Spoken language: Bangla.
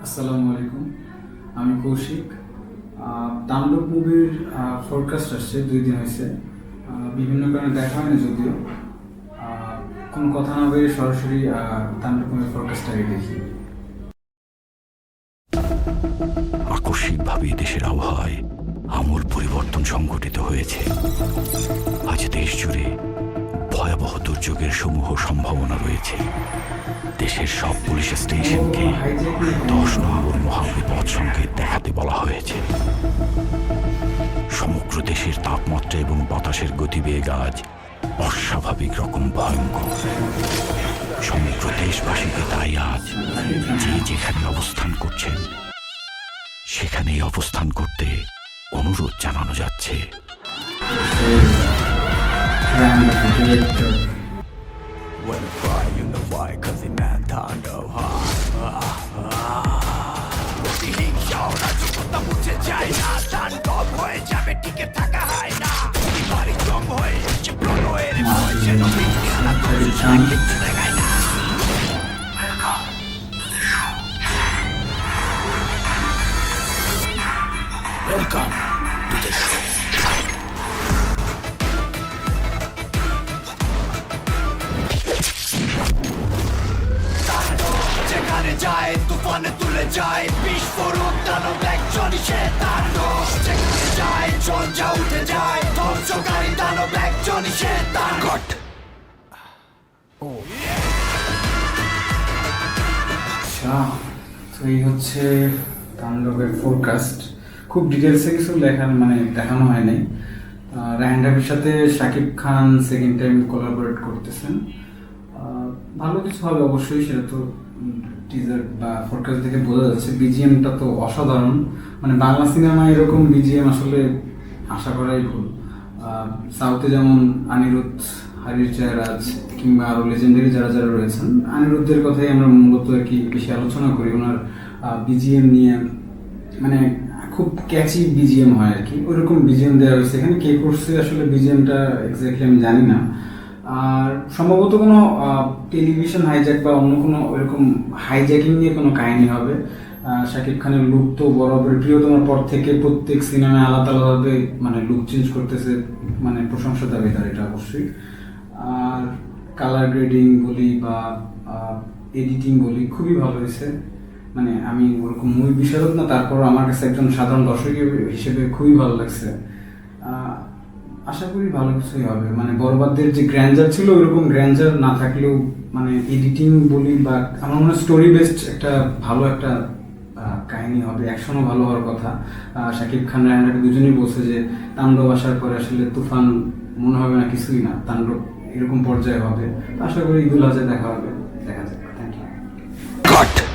আসসালামু আলাইকুম, আমি কৌশিক। তাণ্ডব মুভির ফোরকাস্ট আসছে, 2 দিন হয়েছে। বিভিন্ন কারণে দেখা হয়নি, যদিও কোনো কথা না বলে সরাসরি তাণ্ডব মুভির ফোরকাস্টটাকে দেখি। আকস্মিকভাবে দেশের আবহাওয়ায় আমূল পরিবর্তন সংঘটিত হয়েছে। আজ দেশ জুড়ে ভয়াবহ দুর্যোগের সমূহ সম্ভাবনা রয়েছে। দেশের সব পুলিশ স্টেশনকে 10 নম্বর মহাবিপদ সংকেত দেখাতে বলা হয়েছে। সমগ্র দেশের তাপমাত্রা এবং বাতাসের গতিবেগ আজ অস্বাভাবিক রকম ভয়ঙ্কর। সমগ্র দেশবাসীকে তাই আজ যে যেখানে অবস্থান করছেন সেখানেই অবস্থান করতে অনুরোধ জানানো যাচ্ছে। Welcome to the show. যেখানে যায় তুফানে তুলে যায় বিস্ফোরক দানব একজনই সে তাণ্ডব। যেখানে যায় ঝঞ্ঝা উঠে যায় ধ্বংসকারী দানব একজনই সে তাণ্ডব। আচ্ছা, তো এই হচ্ছে তাণ্ডবের ফোরকাস্ট। খুব ডিটেলসে কিছু দেখানো হয় নাই। রায়হান রাফির সাথে Shakib Khan second time collaborate করতেছেন। ভালো কিছু হবে অবশ্যই, সেটা তো টিজার বা ফোরকাস্ট দেখে বোঝা যাচ্ছে। বিজিএমটা তো অসাধারণ, বাংলা সিনেমায় এরকম বিজিএম আসলে আশা করাই ভুল। সাউথে যেমন অনিরুদ্ধ, হারির জয়রাজ কিংবা আরও লেজেন্ডারি যারা যারা রয়েছেন, অনিরুদ্ধের কথাই আমরা মূলত আর কি বেশি আলোচনা করি। ওনার বিজিএম নিয়ে খুব ক্যাচি বিজিএম হয় আর কি, ওইরকম বিজিএম দেওয়া হয়েছে এখানে। কে করছে আসলে বিজিএমটা এক্স্যাক্টলি আমি জানি না। আর সম্ভবত কোনো টেলিভিশন হাইজ্যাক বা অন্য কোনো ওইরকম হাইজ্যাকিং নিয়ে কোনো কাহিনী হবে। শাকিব খানের লুক তো বরাবর প্রিয়তমার পর থেকে প্রত্যেক সিনেমায় আলাদা আলাদাভাবে লুক চেঞ্জ করতেছে, প্রশংসা দাবি তার এটা অবশ্যই। আর কালার গ্রেডিং বলি বা এডিটিং বলি খুবই ভালো হয়েছে। আমি ওরকম মুভি বিশারদ না, তারপর আমার কাছে একজন সাধারণ দর্শক হিসেবে খুবই ভালো লাগছে। আশা করি ভালো কিছুই হবে। বরবাদের যে গ্র্যান্ডার ছিল ওইরকম গ্র্যান্ডার না থাকলেও এডিটিং বলি বা আমার মনে হয় স্টোরি বেসড একটা ভালো একটা কাহিনী হবে। অ্যাকশনও ভালো হওয়ার কথা। শাকিব খান রায়হান রাফি দুজনেই বলছে যে তাণ্ডব আসার পরে আসলে তুফান মনে হবে না, কিছুই না, তাণ্ডব এরকম পর্যায়ে হবে। আশা করি ঈদুল আজহায় দেখা হবে, দেখা যাক। Thank you.